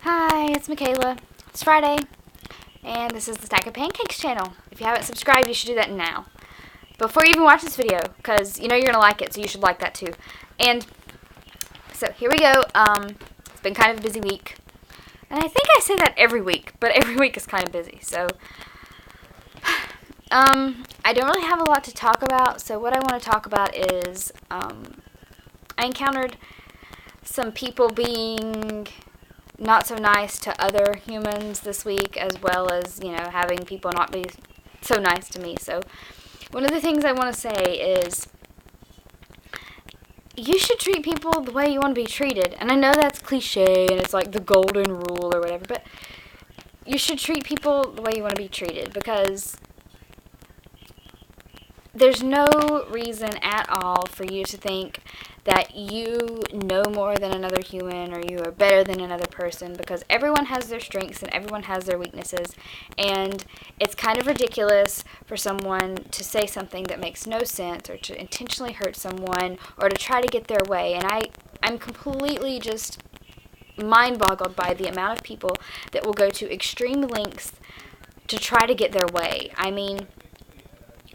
Hi, it's Michaela. It's Friday, and this is the Stack of Pancakes channel. If you haven't subscribed, you should do that now. Before you even watch this video, because you know you're going to like it, so you should like that too. And so here we go. It's been kind of a busy week. And I think I say that every week, but every week is kind of busy. So, I don't really have a lot to talk about. So what I want to talk about is, I encountered some people being not so nice to other humans this week, as well as, you know, having people not be so nice to me. So one of the things I want to say is you should treat people the way you want to be treated. And I know that's cliche and it's like the golden rule or whatever, but you should treat people the way you want to be treated, because there's no reason at all for you to think that you know more than another human or you are better than another person, because everyone has their strengths and everyone has their weaknesses, and it's kind of ridiculous for someone to say something that makes no sense or to intentionally hurt someone or to try to get their way. And I'm completely just mind-boggled by the amount of people that will go to extreme lengths to try to get their way. I mean,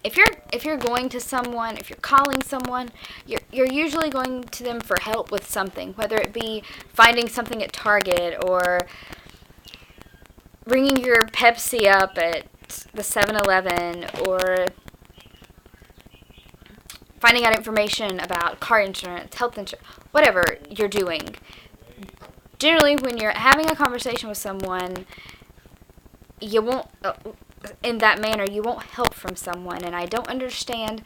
if you're going to someone, if you're calling someone, you're usually going to them for help with something, whether it be finding something at Target or ringing your Pepsi up at the 7-Eleven or finding out information about car insurance, health insurance, whatever you're doing. Generally, when you're having a conversation with someone, you won't... in that manner, you won't help from someone. And I don't understand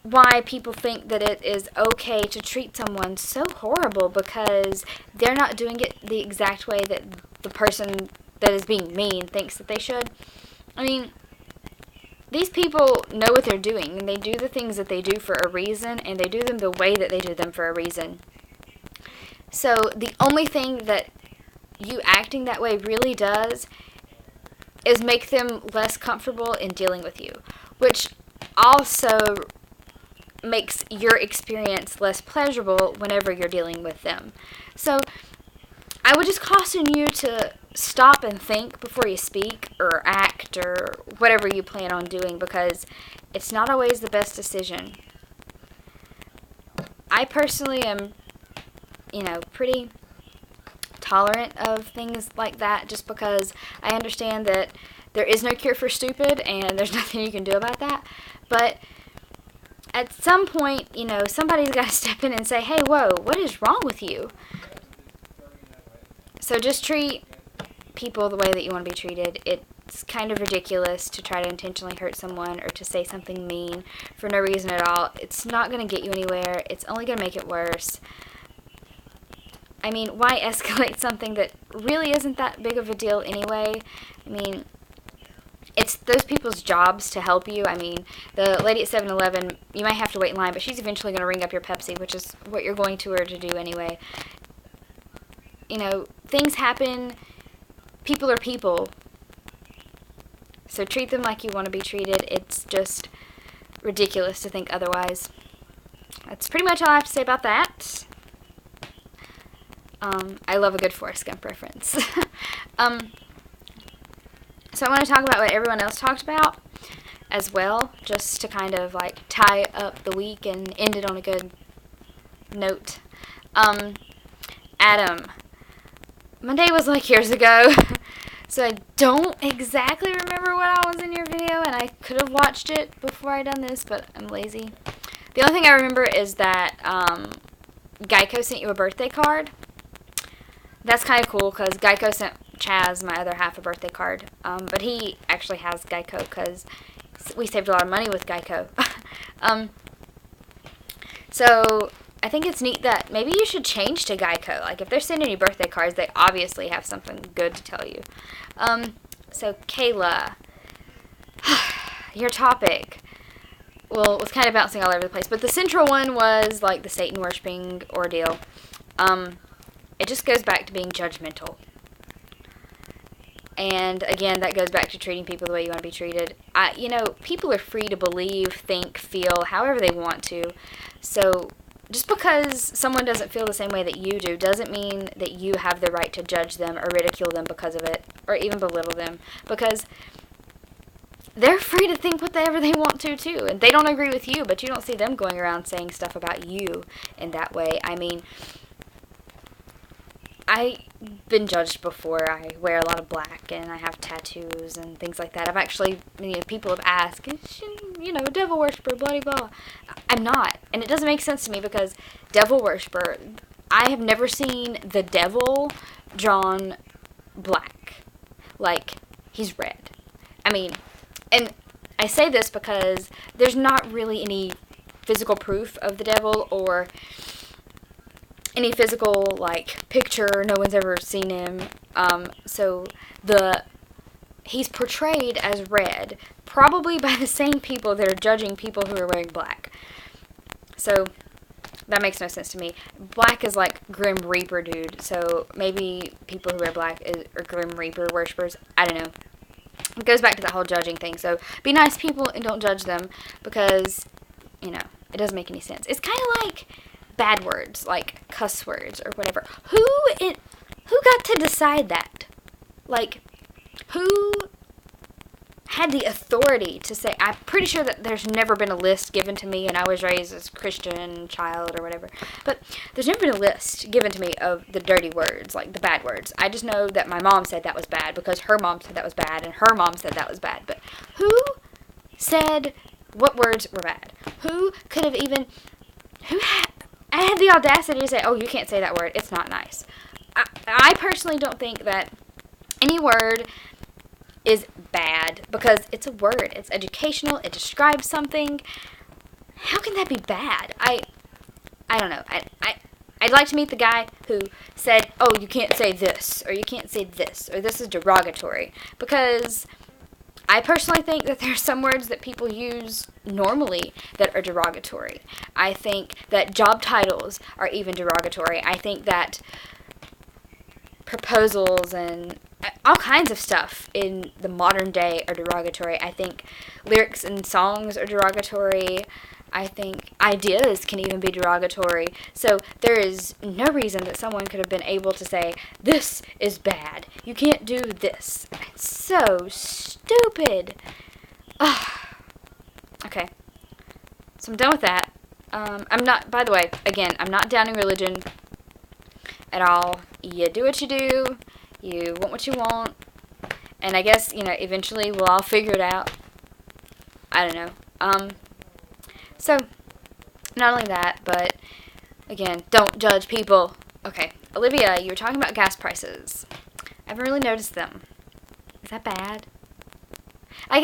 why people think that it is okay to treat someone so horrible because they're not doing it the exact way that the person that is being mean thinks that they should. I mean, these people know what they're doing, and they do the things that they do for a reason, and they do them the way that they do them for a reason. So the only thing that you acting that way really does is make them less comfortable in dealing with you, which also makes your experience less pleasurable whenever you're dealing with them. So I would just caution you to stop and think before you speak or act or whatever you plan on doing, because it's not always the best decision. I personally am, pretty tolerant of things like that, just because I understand that there is no cure for stupid and there's nothing you can do about that. But at some point, somebody's got to step in and say, hey, whoa, what is wrong with you? So just treat people the way that you want to be treated. It's kind of ridiculous to try to intentionally hurt someone or to say something mean for no reason at all. It's not going to get you anywhere. It's only going to make it worse. I mean, why escalate something that really isn't that big of a deal anyway? I mean, it's those people's jobs to help you. I mean, the lady at 7-Eleven, you might have to wait in line, but she's eventually going to ring up your Pepsi, which is what you're going to her to do anyway. Things happen. People are people. So treat them like you want to be treated. It's just ridiculous to think otherwise. That's pretty much all I have to say about that. I love a good Forrest Gump reference. So I want to talk about what everyone else talked about as well, just to kind of like tie up the week and end it on a good note. Adam. Monday was like years ago, so I don't exactly remember what I was in your video, and I could have watched it before I done this, but I'm lazy. The only thing I remember is that Geico sent you a birthday card. That's kind of cool, because Geico sent Chaz, my other half, a birthday card. But he actually has Geico, because we saved a lot of money with Geico. So I think it's neat that maybe you should change to Geico. Like, if they're sending you birthday cards, they obviously have something good to tell you. So Kayla, your topic, well, it was kind of bouncing all over the place, but the central one was, like, the Satan worshiping ordeal. It just goes back to being judgmental. And again, that goes back to treating people the way you want to be treated. People are free to believe, think, feel however they want to. So just because someone doesn't feel the same way that you do doesn't mean that you have the right to judge them or ridicule them because of it, or even belittle them, because they're free to think whatever they want to too, and they don't agree with you, but you don't see them going around saying stuff about you in that way. I mean, I've been judged before. I wear a lot of black and I have tattoos and things like that. I've actually, people have asked, is she, devil worshiper, blah, blah, blah. I'm not. And it doesn't make sense to me because devil worshiper, I have never seen the devil drawn black. Like, he's red. I mean, and I say this because there's not really any physical proof of the devil or any physical, picture. No one's ever seen him. So he's portrayed as red, probably by the same people that are judging people who are wearing black. So that makes no sense to me. Black is like Grim Reaper, dude. So maybe people who wear black are Grim Reaper worshippers. I don't know. It goes back to that whole judging thing. So be nice people and don't judge them because, it doesn't make any sense. It's kind of like bad words, like cuss words or whatever. Who got to decide that? Who had the authority to say? I'm pretty sure that there's never been a list given to me, and I was raised as a Christian child or whatever, but there's never been a list given to me of the dirty words, like the bad words. I just know that my mom said that was bad because her mom said that was bad, and her mom said that was bad. But who said what words were bad? Who could have even... I had the audacity to say, oh, you can't say that word. It's not nice. I personally don't think that any word is bad because it's a word. It's educational. It describes something. How can that be bad? I don't know. I'd like to meet the guy who said, oh, you can't say this, or you can't say this, or this is derogatory. Because I personally think that there are some words that people use normally that are derogatory. I think that job titles are even derogatory. I think that proposals and all kinds of stuff in the modern day are derogatory. I think lyrics in songs are derogatory. I think ideas can even be derogatory. So there is no reason that someone could have been able to say, this is bad. You can't do this. It's so stupid. Ugh. Okay. So I'm done with that. I'm not, by the way, again, I'm not downing religion at all. You do what you do. You want what you want. And I guess, eventually we'll all figure it out. I don't know. So, not only that, but, again, don't judge people. Okay, Olivia, you were talking about gas prices. I haven't really noticed them. Is that bad? I'm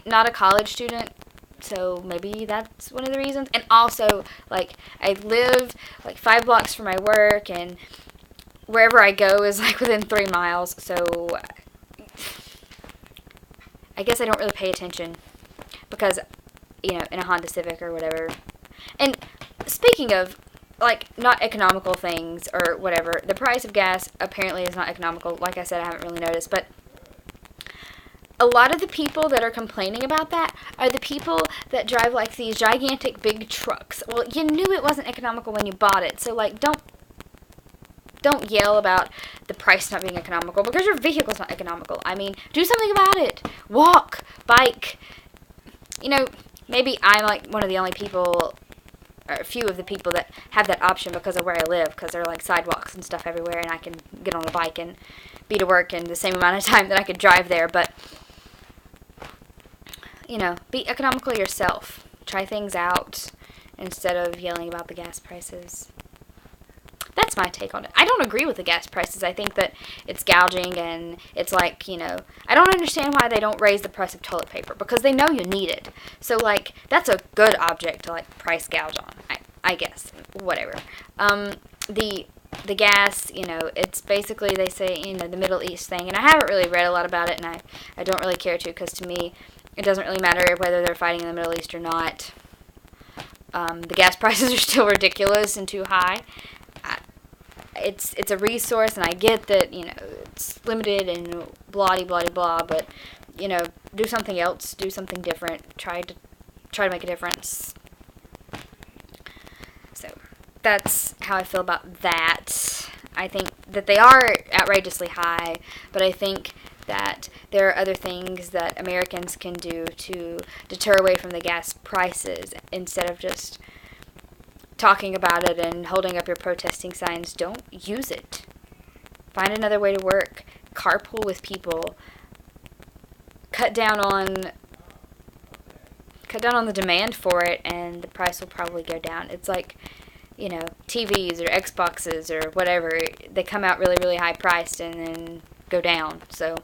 not a college student, so maybe that's one of the reasons. And also, I live, 5 blocks from my work, and wherever I go is, within 3 miles, so I guess I don't really pay attention because... in a Honda Civic or whatever. And speaking of, not economical things or whatever, the price of gas apparently is not economical. Like I said, I haven't really noticed, but a lot of the people that are complaining about that are the people that drive, these gigantic big trucks. Well, you knew it wasn't economical when you bought it, so, don't yell about the price not being economical because your vehicle's not economical. I mean, do something about it. Walk, bike, maybe I'm one of the only people, or a few of the people that have that option because of where I live, because there are sidewalks and stuff everywhere, and I can get on a bike and be to work in the same amount of time that I could drive there. But, be economical yourself. Try things out instead of yelling about the gas prices. That's my take on it. I don't agree with the gas prices. I think that it's gouging and it's I don't understand why they don't raise the price of toilet paper because they know you need it. So, that's a good object to, price gouge on, I guess. Whatever. The gas, it's basically, they say, the Middle East thing. And I haven't really read a lot about it, and I don't really care to because to me, it doesn't really matter whether they're fighting in the Middle East or not. The gas prices are still ridiculous and too high. It's a resource, and I get that, it's limited and blah, but, do something else, do something different, try to make a difference. So, that's how I feel about that. I think that they are outrageously high, but I think that there are other things that Americans can do to deter away from the gas prices instead of just talking about it and holding up your protesting signs. Don't use it. Find another way to work. Carpool with people. Cut down on the demand for it, and the price will probably go down. It's like, TVs or Xboxes or whatever. They come out really, really high priced and then go down. So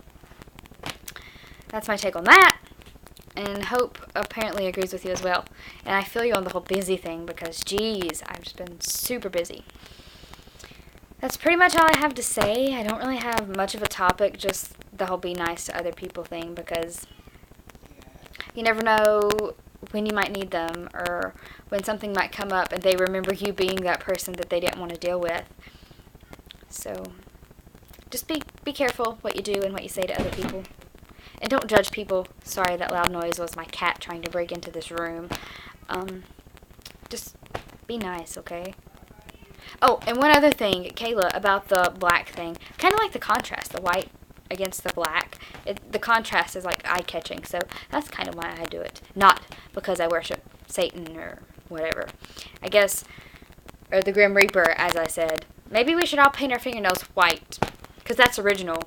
that's my take on that. And Hope apparently agrees with you as well. And I feel you on the whole busy thing because, geez, I've just been super busy. That's pretty much all I have to say. I don't really have much of a topic, just the whole be nice to other people thing, because you never know when you might need them or when something might come up and they remember you being that person that they didn't want to deal with. So just be careful what you do and what you say to other people. And don't judge people. Sorry, that loud noise was my cat trying to break into this room. Just be nice, okay? Oh, and one other thing, Kayla, about the black thing. Kind of like the contrast, the white against the black. The contrast is like eye-catching, so that's kind of why I do it. Not because I worship Satan or whatever. I guess, or the Grim Reaper, as I said. Maybe we should all paint our fingernails white, because that's original.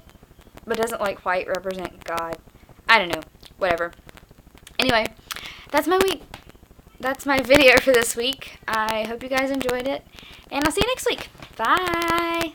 But doesn't like white represent God? I don't know. Whatever. Anyway, that's my week. That's my video for this week. I hope you guys enjoyed it. And I'll see you next week. Bye.